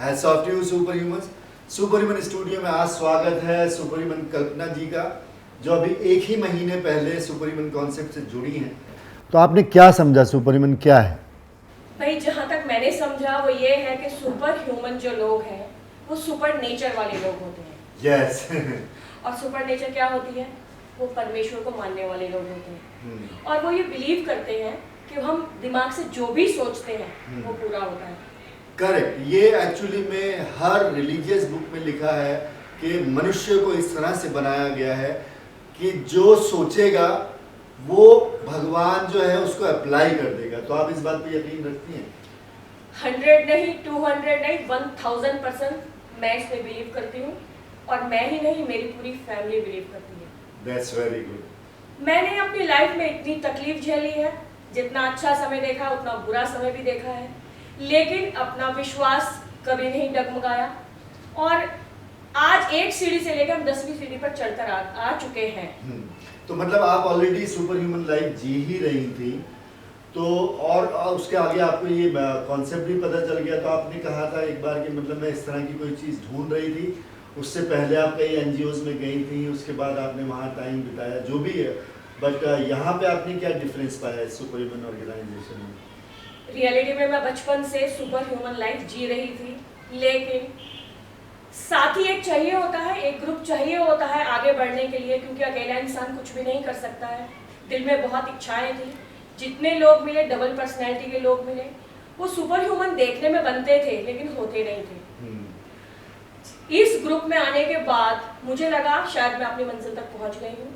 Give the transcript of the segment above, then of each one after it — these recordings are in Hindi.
Hats off to you super humans. Super human studio में आज स्वागत है सुपर ह्यूमन कल्पना जी का, जो अभी एक ही महीने पहले सुपर ह्यूमन कॉन्सेप्ट से जुड़ी हैं। तो आपने क्या समझा सुपर ह्यूमन क्या है? भाई जहाँ तक मैंने समझा वो ये है कि सुपर ह्यूमन जो लोग हैं वो सुपर नेचर वाले लोग होते हैं। यस और सुपर नेचर क्या होती है? वो परमेश्वर को मानने वाले लोग होते हैं। और वो ये बिलीव करते हैं कि हम दिमाग से जो भी सोचते हैं वो पूरा होता है। करेक्ट। ये एक्चुअली में हर रिलीजियस बुक में लिखा है कि मनुष्य को इस तरह से बनाया गया है कि जो सोचेगा वो भगवान जो है उसको अप्लाई कर देगा। तो आप इस बात पे यकीन रखती हैं? 100 नहीं, 200 नहीं, 1000% मैं इसमें बिलीव करती हूँ। और मैं ही नहीं, मेरी पूरी फैमिली बिलीव करती है। That's very good. मैंने अपनी लाइफ में इतनी तकलीफ झेली है, जितना अच्छा समय देखा उतना बुरा समय भी देखा है, लेकिन अपना विश्वास कभी नहीं डगमगाया। और आज एक सीढ़ी से लेकर हम 10वीं सीढ़ी पर चढ़कर आ चुके हैं। तो मतलब आप ऑलरेडी सुपर ह्यूमन लाइफ जी ही रही थी, तो और उसके आगे आपको ये कॉन्सेप्ट भी पता चल गया। तो आपने कहा था एक बार कि मतलब मैं इस तरह की कोई चीज़ ढूंढ रही थी। उससे पहले आप कई एनजीओज में गई थी, उसके बाद आपने वहाँ टाइम बिताया, जो भी है। बट यहाँ पे आपने क्या डिफरेंस पाया इस सुपर ह्यूमन ऑर्गेनाइजेशन में? रियलिटी में मैं बचपन से सुपर ह्यूमन लाइफ जी रही थी, लेकिन साथी एक चाहिए होता है, एक ग्रुप चाहिए होता है आगे बढ़ने के लिए, क्योंकि अकेला इंसान कुछ भी नहीं कर सकता है। दिल में बहुत इच्छाएं थी। जितने लोग मिले, डबल पर्सनैलिटी के लोग मिले, वो सुपर ह्यूमन देखने में बनते थे लेकिन होते नहीं थे। इस ग्रुप में आने के बाद मुझे लगा शायद मैं अपनी मंजिल तक पहुंच गई हूँ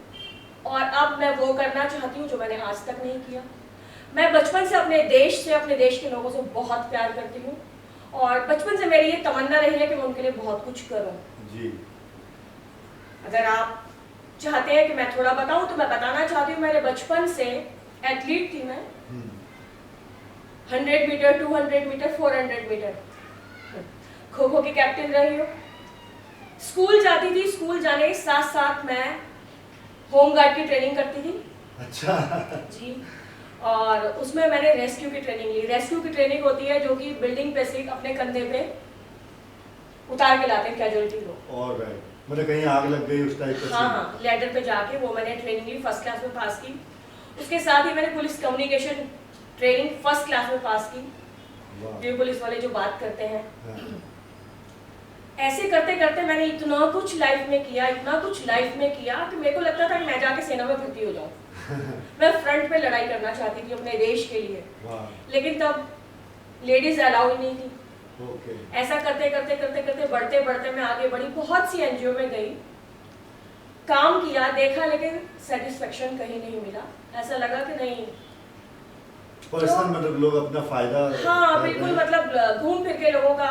और अब मैं वो करना चाहती हूँ जो मैंने आज तक नहीं किया। मैं बचपन से अपने देश के लोगों से बहुत प्यार करती हूँ और बचपन से मेरी ये तमन्ना रही है कि मैं उनके लिए बहुत कुछ करूँ। जी। अगर आप चाहते हैं कि मैं थोड़ा बताऊं तो मैं बताना चाहती हूँ, मेरे बचपन से एथलीट थी मैं। 100 metre, 200 metre, 400 metre kho kho की कैप्टन रही हूँ। स्कूल जाती थी, स्कूल जाने के साथ साथ मैं होम गार्ड की ट्रेनिंग करती थी। अच्छा। जी। और उसमें मैंने रेस्क्यू की ट्रेनिंग ली। रेस्क्यू की ट्रेनिंग होती है जो कि बिल्डिंग पे से अपने कंधे पे उतार के लाते हैं कैजुअलिटी को। ऑलराइट, मतलब कहीं आग लग गई उस टाइप का? हाँ, लेडर पे जाके वो मैंने ट्रेनिंग ली, फर्स्ट क्लास में पास की। उसके साथ ही मैंने police communication training first class में पास की। ये पुलिस वाले जो बात करते हैं। हाँ। ऐसे करते करते मैंने इतना कुछ लाइफ में किया, इतना कुछ लाइफ में किया कि मेरे को लगता था कि मैं जाके सेना में भर्ती हो जाऊं। मैं फ्रंट पे लड़ाई करना चाहती थी अपने देश के लिए, लेकिन तब लेडीज अलाउ ही नहीं थी। ओके। ऐसा करते करते करते करते बढ़ते बढ़ते मैं आगे बढ़ी, बहुत सी एनजीओ में गई, काम किया, देखा, लेकिन सेटिस्फेक्शन कहीं नहीं मिला। ऐसा लगा कि नहीं पर्सनल मतलब लोग अपना फायदा। हाँ बिल्कुल, मतलब घूम फिर के लोगों का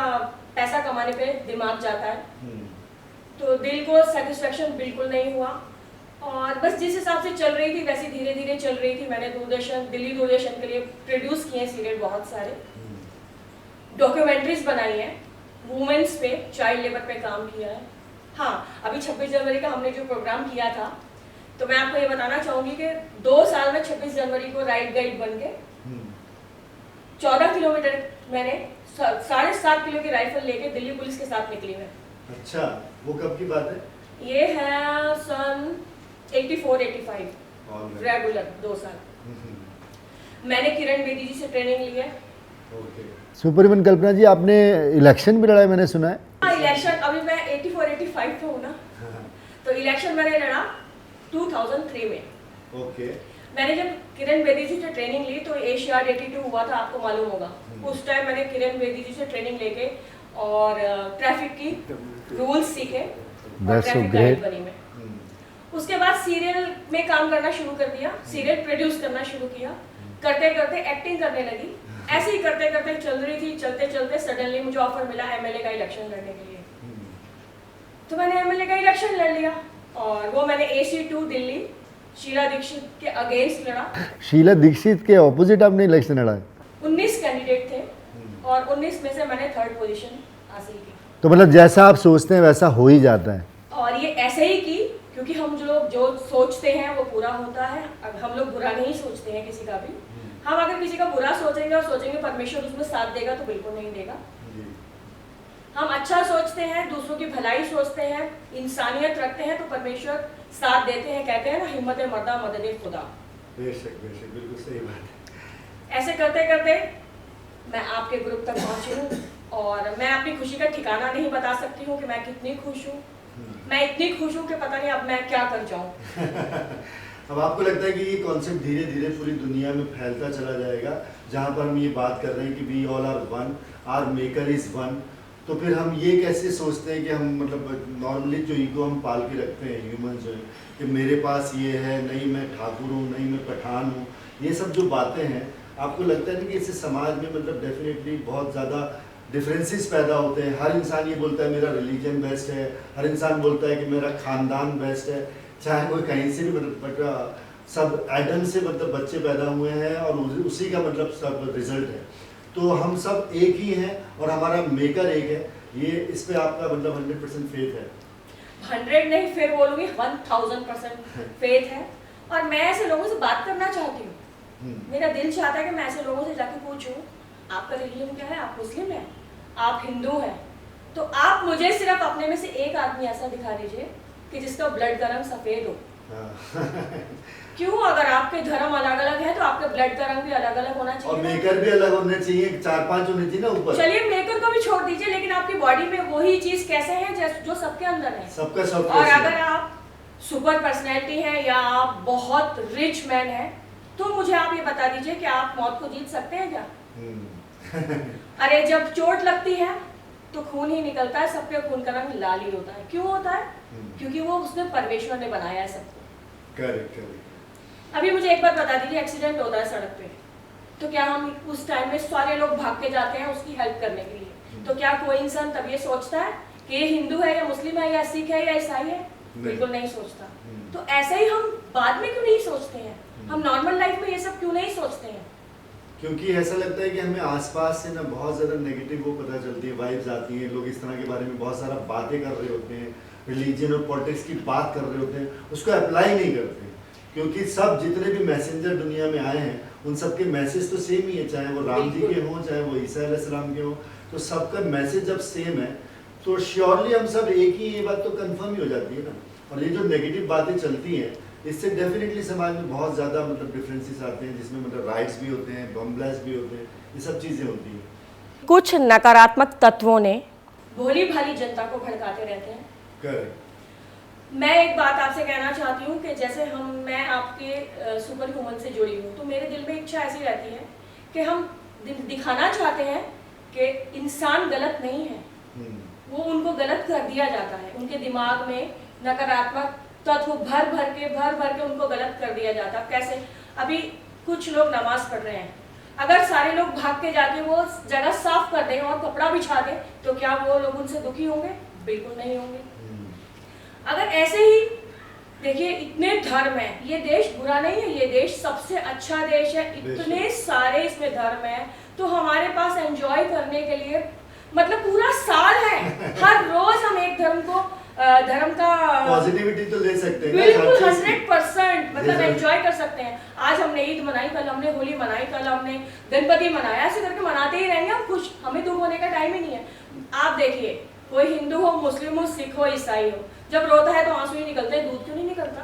पैसा कमाने पे दिमाग जाता है। तो दिल को सेटिस्फेक्शन बिल्कुल नहीं हुआ और बस जिस हिसाब से चल रही थी वैसे धीरे धीरे चल रही थी। मैंने दिल्ली दूरदर्शन के लिए प्रोड्यूस किए सीरियल, बहुत सारे डॉक्यूमेंट्रीज बनाई हैं, वुमेन्स पे, चाइल्ड लेबर पे काम किया है। हाँ, अभी 26 जनवरी का हमने जो प्रोग्राम किया था, तो मैं आपको ये बताना चाहूँगी कि 2 साल में 26 जनवरी को राइड गाइड बन के 14 किलोमीटर मैंने 7.5 किलो की राइफल लेके दिल्ली पुलिस के साथ निकली मैं। अच्छा, वो कब की बात है? ये है सन 84-85, रेगुलर 2 साल। मैंने किरण बेदी जी से ट्रेनिंग ली है। ओके। सुपर ह्यूमन कल्पना जी, आपने इलेक्शन भी लड़ा है मैंने सुना है? हाँ, इलेक्शन अभी मैं 84-85 पे हूँ ना। तो इलेक्शन मैंने लड़ा 2003 में। ओके। मैंने जब किरण बेदी जी से ट्रेनिंग ली तो एशियाड 82 हुआ था, आपको मालूम होगा। उस टाइम मैंने किरण बेदी जी से ट्रेनिंग लेके और ट्रैफिक की रूल्स सीखे और ट्रैफिक गाइड बनी मैं। उसके बाद सीरियल में काम करना शुरू कर दिया, सीरियल प्रोड्यूस करना शुरू किया, करते करते एक्टिंग करने लगी। ऐसे ही करते करते चल रही थी, चलते चलते सडनली मुझे ऑफर मिला एमएलए का इलेक्शन लड़ने के लिए। तो मैंने एमएलए का इलेक्शन लड़ लिया और वो मैंने AC2 दिल्ली शीला दीक्षित के अगेंस्ट लड़ा। शीला दीक्षित के ऑपोजिट आपने इलेक्शन लड़ा है? 19 कैंडिडेट थे और 19 में से मैंने 3rd पोजीशन हासिल की। तो मतलब जैसा आप सोचते हैं वैसा हो ही जाता है? और ये ऐसे ही की क्योंकि हम जो सोचते हैं वो पूरा होता है। अब हम लोग बुरा नहीं सोचते हैं किसी का भी। हम अगर किसी का बुरा सोचेंगे और सोचेंगे परमेश्वर उसमें साथ देगा तो बिल्कुल नहीं देगा। हम अच्छा सोचते हैं, दूसरों की भलाई सोचते हैं, इंसानियत रखते हैं तो परमेश्वर साथ देते हैं। कहते हैं ना, हिम्मत मर्दा मदद खुदा। बेशक बेशक, बिल्कुल सही बात है। ऐसे करते करते मैं आपके ग्रुप तक पहुंची हूँ और मैं अपनी खुशी का ठिकाना नहीं बता सकती हूँ कि मैं कितनी खुश हूँ। मैं इतनी खुश हूँ कि पता नहीं अब मैं क्या कर जाऊँ। अब आपको लगता है कि ये कॉन्सेप्ट धीरे धीरे पूरी दुनिया में फैलता चला जाएगा, जहाँ पर हम ये बात कर रहे हैं कि we all are one, our maker is one, तो फिर हम ये कैसे सोचते हैं कि हम मतलब नॉर्मली जो ईगो हम पाल के रखते हैं ह्यूमन जो है कि मेरे पास ये है, नहीं मैं ठाकुर हूँ, नहीं मैं पठान हूँ, ये सब जो बातें हैं, आपको लगता है ना कि इससे समाज में मतलब डेफिनेटली बहुत ज़्यादा डिफरेंसेस पैदा होते हैं। हर इंसान ये बोलता है मेरा रिलीजन बेस्ट है, हर इंसान बोलता है कि मेरा खानदान बेस्ट है, चाहे कोई कहीं से भी मतलब सब एडम से मतलब बच्चे पैदा हुए हैं और उसी का मतलब सब रिजल्ट है। तो हम सब एक ही हैं और हमारा मेकर एक है। ये इस पे आपका मतलब 100% फेथ है? 100 नहीं, फिर बोलूँगी 1000% फेथ है। और मैं ऐसे लोगों से बात करना चाहती हूँ। मेरा दिल चाहता है कि मैं ऐसे लोगों से जाके पूछूं, आपका रिलीजन क्या है, आप मुस्लिम हैं, आप हिंदू हैं, तो आप मुझे सिर्फ अपने में से एक आदमी ऐसा दिखा दीजिए कि जिसका ब्लड का रंग सफ़ेद हो। क्यों? अगर आपके धर्म अलग अलग है तो आपके ब्लड का रंग भी अलग अलग होना चाहिए, और मेकर भी अलग होने चाहिए, 4-5 होने चाहिए ना ऊपर। चलिए मेकर को भी छोड़ दीजिए, लेकिन आपकी बॉडी में वही चीज कैसे है जो सबके अंदर है? सबका सब। और अगर आप सुपर पर्सनैलिटी हैं या आप बहुत रिच मैन हैं, तो मुझे आप ये बता दीजिए कि आप मौत को जीत सकते हैं क्या? अरे जब चोट लगती है तो खून ही निकलता है, सबके खून का रंग लाल ही होता है। क्यों होता है? क्योंकि वो उसने परमेश्वर ने बनाया है सबको। Correct correct. अभी मुझे एक बात बता दीजिए, एक्सीडेंट होता है सड़क पे, तो क्या हम उस टाइम में सारे लोग भाग के जाते हैं उसकी हेल्प करने के लिए? तो क्या कोई इंसान तब ये सोचता है कि ये हिंदू है या मुस्लिम है या सिख है या ईसाई है? बिल्कुल नहीं सोचता। तो ऐसे ही हम बाद में क्यों नहीं सोचते हैं? हम नॉर्मल लाइफ में ये सब क्यों नहीं सोचते हैं? क्योंकि ऐसा लगता है कि हमें आसपास से ना बहुत ज़्यादा नेगेटिव वो पता चलती है, वाइब्स आती हैं, लोग इस तरह के बारे में बहुत सारा बातें कर रहे होते हैं, रिलीजन और पॉलिटिक्स की बात कर रहे होते हैं, उसको अप्लाई नहीं करते। क्योंकि सब जितने भी मैसेंजर दुनिया में आए हैं उन सब के मैसेज तो सेम ही है, चाहे वो राम जी के हों चाहे वो ईसा अलैहिस्सलाम के हों, तो सबका मैसेज जब सेम है तो श्योरली हम सब एक ही, ये बात तो कंफर्म ही हो जाती है ना। और ये जो नेगेटिव बातें चलती हैं इससे डेफिनेटली समाज में बहुत ज़्यादा मतलब डिफरेंसेस आते हैं, जिसमें मतलब राइट्स भी होते हैं, बम ब्लास्ट भी होते हैं, ये सब चीज़ें होती हैं। कुछ नकारात्मक तत्वों ने भोली भाली जनता को भड़काते रहते हैं। करेक्ट। मैं एक बात आपसे कहना चाहती हूँ कि जैसे मैं आपके सुपर ह्यूमन से जुड़ी हूँ, तो मेरे दिल में इच्छा ऐसी रहती है कि हम दिखाना चाहते हैं कि इंसान गलत नहीं है, वो उनको गलत कर दिया जाता है, उनके दिमाग में नकारात्मक तत्व भर भर के उनको गलत कर दिया जाता है। कैसे? अभी कुछ लोग नमाज पढ़ रहे हैं, अगर सारे लोग भाग के जाके वो जगह साफ कर दें और कपड़ा बिछा दें तो क्या वो लोग उनसे दुखी होंगे? बिल्कुल नहीं होंगे। अगर ऐसे ही देखिए, इतने धर्म है, ये देश बुरा नहीं है, ये देश सबसे अच्छा देश है, इतने सारे इसमें धर्म है, तो हमारे पास एंजॉय करने के लिए मतलब पूरा साल है, हर रोज हम एक धर्म का पॉजिटिविटी तो ले सकते हैं, बिल्कुल 100% मतलब एंजॉय कर सकते हैं। आज हमने ईद मनाई, कल हमने होली मनाई, कल हमने गणपति मनाया, ऐसे करके मनाते ही रहेंगे हम खुश, हमें दुख होने का टाइम ही नहीं है। आप देखिए, कोई हिंदू हो, मुस्लिम हो, सिख हो, ईसाई हो, जब रोता है तो आंसू ही निकलते हैं, दूध क्यों नहीं निकलता?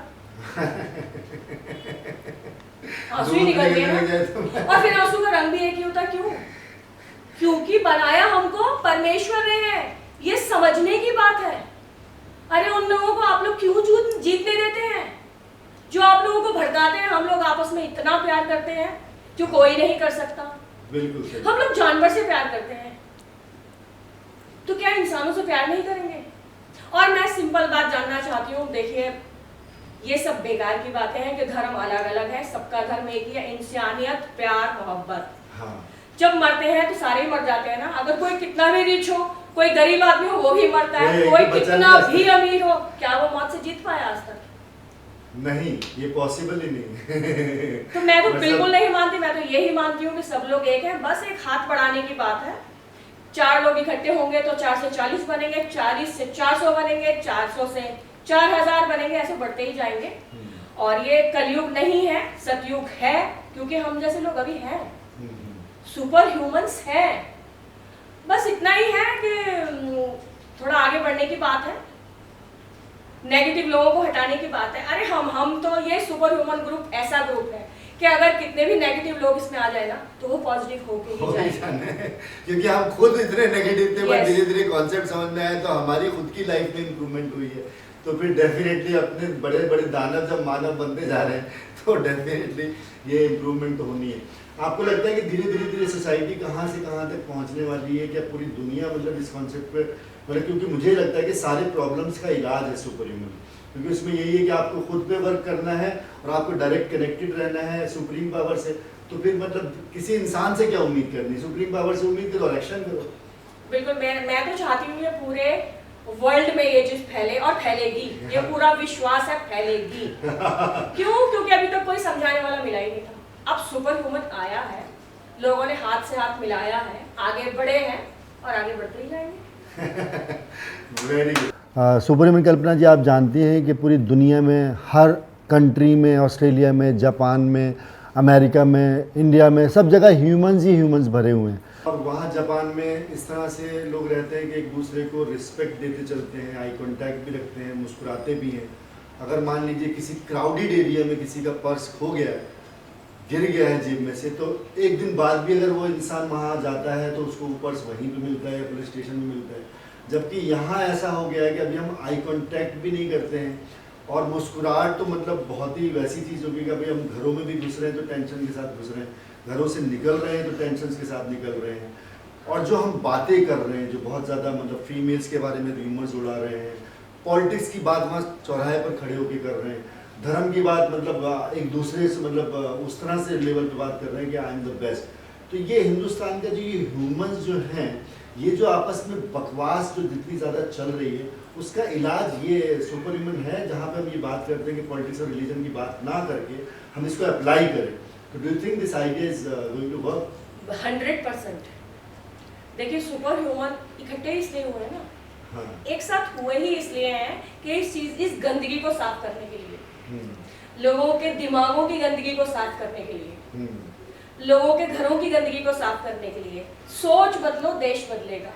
आंसू ही निकलते हैं ना। और फिर आंसू का रंग भी एक ही होता है। क्यों? क्योंकि बनाया हमको परमेश्वर ने है, ये समझने की बात है। अरे उन लोगों को आप लोग क्यों जीतने देते हैं जो आप लोगों को भड़काते हैं? हम लोग आपस में इतना प्यार करते हैं जो कोई नहीं कर सकता। बिल्कुल सही। हम लोग जानवर से प्यार करते हैं, तो क्या इंसानों से प्यार नहीं करेंगे? और मैं सिंपल बात जानना चाहती हूँ, देखिए ये सब बेकार की बातें हैं कि धर्म अलग अलग है, सबका धर्म एक ही है, इंसानियत, प्यार, मोहब्बत। हाँ। जब मरते हैं तो सारे ही मर जाते हैं ना। अगर कोई कितना भी रिच हो, कोई गरीब आदमी हो, वो भी मरता है, कोई कितना भी अमीर हो, क्या वो मौत से जीत पाया आज तक? नहीं, ये पॉसिबल ही नहीं। तो मैं तो बिल्कुल नहीं मानती, मैं तो यही मानती हूँ कि सब लोग एक हैं, बस एक हाथ बढ़ाने की बात है। 4 लोग इकट्ठे होंगे तो 4 से 40 बनेंगे, 40 से 400 बनेंगे, 400 से 4000 बनेंगे, ऐसे बढ़ते ही जाएंगे। और ये कलयुग नहीं है, सतयुग है, क्योंकि हम जैसे लोग अभी हैं, सुपर ह्यूमंस हैं। बस इतना ही है कि थोड़ा आगे बढ़ने की बात है, नेगेटिव लोगों को हटाने की बात है। अरे हम तो ये सुपर ह्यूमन ग्रुप ऐसा ग्रुप है कि अगर कितने भी नेगेटिव लोग इसमें आ जाए ना तो वो पॉजिटिव होके ही जाए। क्योंकि हम खुद इतने नेगेटिव थे, बट Yes. धीरे धीरे कॉन्सेप्ट समझ में आया तो हमारी खुद की लाइफ में इम्प्रूवमेंट हुई है। तो फिर डेफिनेटली अपने बड़े बड़े दानव जब मानव बनते जा रहे हैं तो डेफिनेटली ये इम्प्रूवमेंट तो होनी है। आपको लगता है कि धीरे धीरे सोसाइटी कहाँ से कहाँ तक पहुँचने वाली है, क्या पूरी दुनिया मतलब इस कॉन्सेप्ट पे, मतलब क्योंकि मुझे लगता है कि सारे प्रॉब्लम्स का इलाज है सुपर ह्यूमन, क्योंकि उसमें यही है कि आपको खुद पे वर्क करना है और आपको डायरेक्ट कनेक्टेड रहना है सुप्रीम पावर से। तो फिर मतलब किसी इंसान से क्या उम्मीद करनी, सुप्रीम पावर से उम्मीद करो, एक्शन करो। बिल्कुल, मैं तो चाहती हूँ ये पूरे वर्ल्ड में ये चीज फैले और फैलेगी, ये पूरा विश्वास है फैलेगी। क्यों? क्योंकि अभी तक कोई समझाने वाला मिला ही नहीं था। अब सुपर ह्यूमन आया है, लोगों ने हाथ से हाथ मिलाया है, आगे बढ़े हैं और आगे बढ़ते ही जाएंगे। Very good. सुपर ह्यूमन कल्पना जी, आप जानती हैं कि पूरी दुनिया में हर कंट्री में, ऑस्ट्रेलिया में, जापान में, अमेरिका में, इंडिया में, सब जगह ह्यूमंस ही ह्यूमंस भरे हुए हैं। और वहाँ जापान में इस तरह से लोग रहते हैं कि एक दूसरे को रिस्पेक्ट देते चलते हैं, आई कांटेक्ट भी रखते हैं, मुस्कुराते भी हैं। अगर मान लीजिए किसी क्राउडेड एरिया में किसी का पर्स खो गया है, गिर गया है जेब में से, तो एक दिन बाद भी अगर वो इंसान वहाँ जाता है तो उसको पर्स वहीं पे मिलता है या पुलिस स्टेशन में मिलता है। जबकि यहाँ ऐसा हो गया है कि अभी हम आई कांटेक्ट भी नहीं करते हैं, और मुस्कुराहट तो मतलब बहुत ही वैसी चीज़ होगी कि अभी हम घरों में भी घुस रहे हैं तो टेंशन के साथ घुस रहे हैं, घरों से निकल रहे हैं तो टेंशन के साथ निकल रहे हैं। और जो हम बातें कर रहे हैं, जो बहुत ज़्यादा मतलब फीमेल्स के बारे में र्यूमर्स उड़ा रहे हैं, पॉलिटिक्स की बात वहाँ चौराहे पर खड़े होकर कर रहे हैं, धर्म की बात मतलब एक दूसरे से मतलब उस तरह से लेवल पे बात कर रहे हैं कि आई एम द बेस्ट। तो ये हिंदुस्तान का जो ये ह्यूमंस जो हैं, ये जो आपस में बकवास जो जितनी ज़्यादा चल रही है, उसका इलाज ये सुपर ह्यूमन है, जहाँ पे हम ये बात करते हैं कि पॉलिटिक्स और रिलीजन की बात ना करके हम इसको अप्लाई करें। तो do you think this idea is going to work? 100%। देखिए, सुपर ह्यूमन इकट्ठे इसलिए हुए हैं ना, हाँ। एक साथ हुए ही इसलिए हैं कि इस गंदगी को साफ करने के लिए, लोगों के दिमागों की गंदगी को साफ करने के लिए, लोगों के घरों की गंदगी को साफ करने के लिए। सोच बदलो, देश बदलेगा।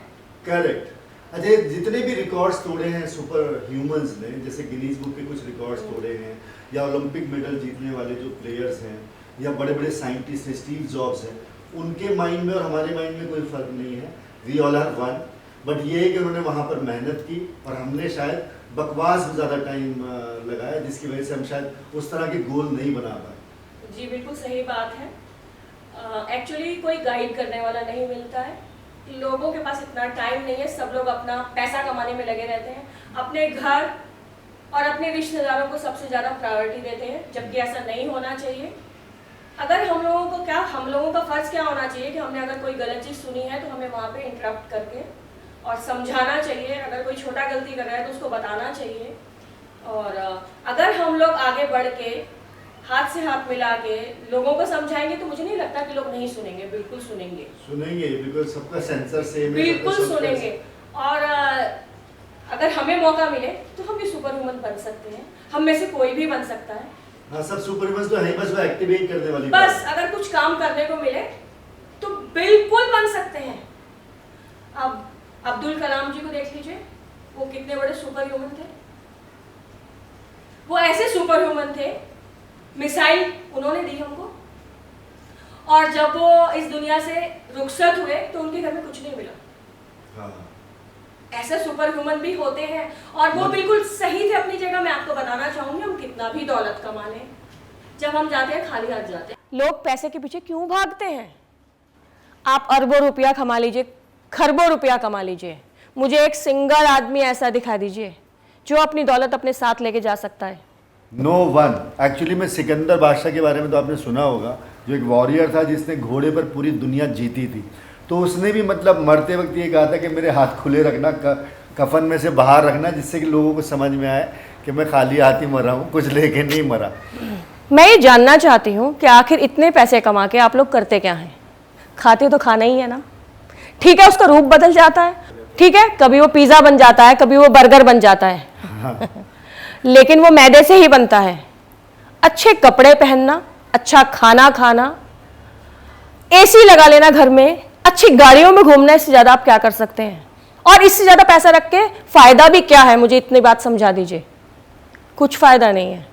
करेक्ट। अच्छा, जितने भी रिकॉर्ड्स तोड़े हैं सुपर ह्यूमंस ने, जैसे गिनीज बुक के कुछ रिकॉर्ड्स तोड़े हैं, या ओलंपिक मेडल जीतने वाले जो प्लेयर्स हैं, या बड़े बड़े साइंटिस्ट हैं, स्टीव जॉब्स हैं, उनके माइंड में और हमारे माइंड में कोई फर्क नहीं है। We all are one. But ये है कि उन्होंने वहाँ पर मेहनत की और हमने शायद बकवास में ज़्यादा टाइम लगाया, जिसकी वजह से हम शायद उस तरह के गोल नहीं बना पाए। जी बिल्कुल सही बात है। एक्चुअली कोई गाइड करने वाला नहीं मिलता है, लोगों के पास इतना टाइम नहीं है, सब लोग अपना पैसा कमाने में लगे रहते हैं, अपने घर और अपने रिश्तेदारों को सबसे ज़्यादा प्रायोरिटी देते हैं, जबकि ऐसा नहीं होना चाहिए। अगर हम लोगों का फ़र्ज़ क्या होना चाहिए कि हमने अगर कोई गलत चीज़ सुनी है तो हमें वहाँ पे इंटरप्ट करके और समझाना चाहिए। अगर कोई छोटा गलती कर रहा है तो उसको बताना चाहिए। और अगर हम लोग आगे बढ़ के हाथ से हाथ मिला के लोगों को समझाएंगे तो मुझे नहीं लगता कि लोग नहीं सुनेंगे। बिल्कुल सुनेंगे, बिल्कुल सबका सेंसर सेम है, बिल्कुल सुनेंगे। और अगर हमें मौका मिले तो हम भी सुपर ह्यूमन बन सकते हैं, हम में से कोई भी बन सकता है। हाँ, सब सुपर ह्यूमंस तो है, बस वो एक्टिवेट करने वाली बस अगर कुछ काम करने को मिले तो बिल्कुल बन सकते हैं। अब अब्दुल कलाम जी को देख लीजिए, वो कितने बड़े सुपर ह्यूमन थे। वो ऐसे सुपर ह्यूमन थे, मिसाइल उन्होंने दी हमको, और जब वो इस दुनिया से रुखसत हुए तो उनके घर में कुछ नहीं मिला। हाँ। ऐसे सुपर ह्यूमन भी होते हैं और वो बिल्कुल सही थे अपनी जगह। मैं आपको बताना चाहूंगी, हम कितना भी दौलत कमा लें, जब हम जाते हैं खाली हाथ जाते हैं। लोग पैसे के पीछे क्यों भागते हैं? आप अरबों रुपया कमा लीजिए, खरबों रुपया कमा लीजिए, मुझे एक सिंगल आदमी ऐसा दिखा दीजिए जो अपनी दौलत अपने साथ लेके जा सकता है। No one. एक्चुअली में सिकंदर बादशाह के बारे में तो आपने सुना होगा, जो एक वॉरियर था जिसने घोड़े पर पूरी दुनिया जीती थी। तो उसने भी मतलब मरते वक्त ये कहा था कि मेरे हाथ खुले रखना, कफन में से बाहर रखना, जिससे कि लोगों को समझ में आए कि मैं खाली हाथ ही मरा हूँ, कुछ लेके नहीं मरा। मैं ये जानना चाहती हूँ कि आखिर इतने पैसे कमा के आप लोग करते क्या हैं? खाते तो खाना ही है ना। ठीक है, उसका रूप बदल जाता है, ठीक है, कभी वो पिज़्ज़ा बन जाता है, कभी वो बर्गर बन जाता है, हाँ। लेकिन वो मैदे से ही बनता है। अच्छे कपड़े पहनना, अच्छा खाना खाना, एसी लगा लेना घर में, अच्छी गाड़ियों में घूमना, इससे ज्यादा आप क्या कर सकते हैं? और इससे ज्यादा पैसा रख के फायदा भी क्या है? मुझे इतनी बात समझा दीजिए। कुछ फायदा नहीं है।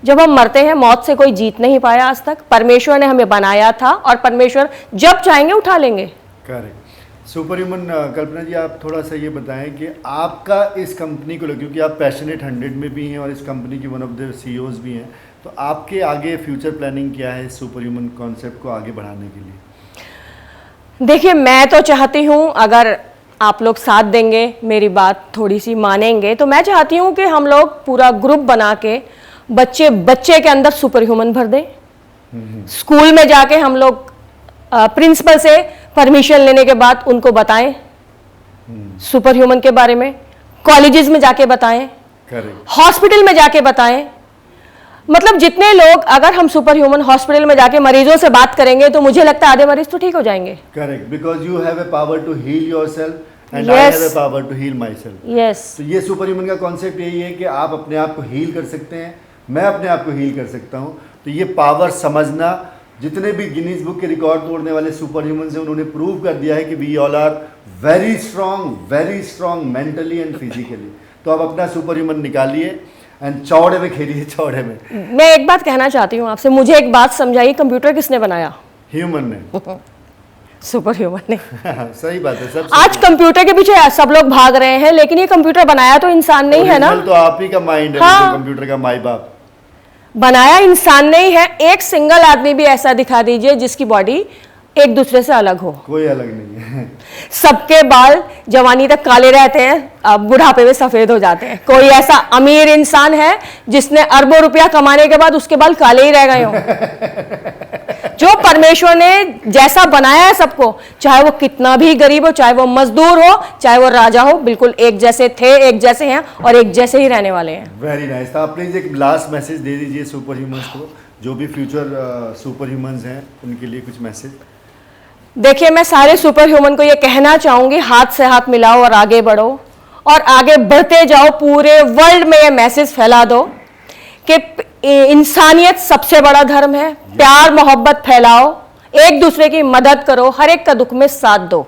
जब हम मरते हैं, मौत से कोई जीत नहीं पाया आज तक। परमेश्वर ने हमें बनाया था और परमेश्वर जब चाहेंगे उठा लेंगे। करेक्ट। सुपर ह्यूमन कल्पना जी, आप थोड़ा सा ये बताएं कि आपका इस कंपनी को लेकर, क्योंकि आप पैशनेट 100 में भी हैं और इस कंपनी की वन ऑफ द CEOs भी हैं, तो आपके आगे फ्यूचर प्लानिंग क्या है सुपर ह्यूमन कॉन्सेप्ट को आगे बढ़ाने के लिए? देखिए, मैं तो चाहती हूं, अगर आप लोग साथ देंगे, मेरी बात थोड़ी सी मानेंगे, तो मैं चाहती हूं कि हम लोग पूरा ग्रुप बना के बच्चे के अंदर सुपर ह्यूमन भर दें। स्कूल में जाके हम लोग प्रिंसिपल से परमिशन लेने के बाद उनको बताएं सुपर ह्यूमन के बारे में। कॉलेजेस में जाके बताएं, हॉस्पिटल में जाके बताएं। मतलब जितने लोग, अगर हम सुपर ह्यूमन हॉस्पिटल में जाके मरीजों से बात करेंगे तो मुझे लगता है आधे मरीज तो ठीक हो जाएंगे। Correct, because you have a power to heal yourself and I have a power to heal my yes, तो ये सुपर ह्यूमन का कॉन्सेप्ट यही है कि आप अपने आप को हील कर सकते हैं, मैं अपने आप को हील कर सकता हूँ। तो ये पावर समझना, जितने भी गिनीज बुक के रिकॉर्ड तोड़ने वाले सुपर ह्यूमन हैं, उन्होंने प्रूव कर दिया है कि we all are very strong mentally and physically. तो आप अपना सुपर ह्यूमन निकालिए एंड चौड़े में खेलिए, चौड़े में। मैं एक बात कहना चाहती हूँ आपसे, मुझे एक बात समझाइए, कंप्यूटर किसने बनाया? ह्यूमन ने। सुपर ह्यूमन ने। सही बात है। सब आज कंप्यूटर के पीछे सब लोग भाग रहे हैं, लेकिन ये कंप्यूटर बनाया तो इंसान नहीं है ना। तो आप ही का माइंड है। हाँ। कंप्यूटर का माई बाप बनाया इंसान नहीं है। एक सिंगल आदमी भी ऐसा दिखा दीजिए जिसकी बॉडी एक दूसरे से अलग हो। कोई अलग नहीं है। सबके बाल जवानी तक काले रहते हैं, अब बुढ़ापे में सफेद हो जाते हैं। कोई ऐसा अमीर इंसान है जिसने अरबों रुपया कमाने के बाद उसके बाल काले ही रह गए हो? जो परमेश्वर ने जैसा बनाया है सबको, चाहे वो कितना भी गरीब हो, चाहे वो मजदूर हो, चाहे वो राजा हो, बिल्कुल एक जैसे थे, एक जैसे हैं और एक जैसे ही रहने वाले हैं। Very nice. आप प्लीज एक लास्ट मैसेज दे दीजिए सुपर ह्यूमंस को, जो भी फ्यूचर सुपर ह्यूमंस हैं उनके लिए कुछ मैसेज। देखिए, मैं सारे सुपर ह्यूमन को ये कहना चाहूंगी, हाथ से हाथ मिलाओ और आगे बढ़ो, और आगे बढ़ते जाओ। पूरे वर्ल्ड में ये मैसेज फैला दो कि इंसानियत सबसे बड़ा धर्म है। प्यार मोहब्बत फैलाओ, एक दूसरे की मदद करो, हर एक का दुख में साथ दो।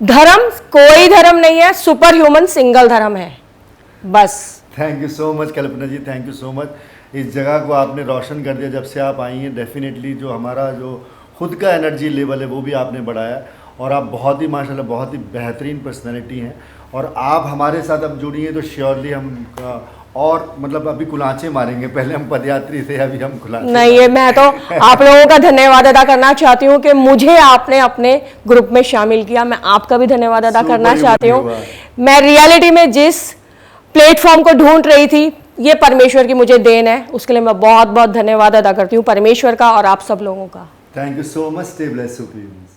धर्म कोई धर्म नहीं है, सुपर ह्यूमन सिंगल धर्म है बस। Thank you so much Kalpana ji, thank you so much. इस जगह को आपने रोशन कर दिया जब से आप आई हैं। डेफिनेटली जो हमारा जो खुद का एनर्जी लेवल है वो भी आपने बढ़ाया, और आप बहुत ही माशाल्लाह बहुत ही बेहतरीन पर्सनैलिटी हैं। और आप हमारे साथ अब जुड़ी हैं तो श्योरली हम और मतलब अभी कुलांचे मारेंगे। पहले हम पदयात्री थे, अभी हम कुलांचे नहीं। ये मैं तो आप लोगों का धन्यवाद अदा करना चाहती हूँ कि मुझे आपने अपने ग्रुप में शामिल किया। मैं आपका भी धन्यवाद अदा करना चाहती हूँ। मैं रियलिटी में जिस प्लेटफॉर्म को ढूंढ रही थी, ये परमेश्वर की मुझे देन है। उसके लिए मैं बहुत बहुत धन्यवाद अदा करती हूँ परमेश्वर का और आप सब लोगों का। Thank you so much. Stay blessed super humans.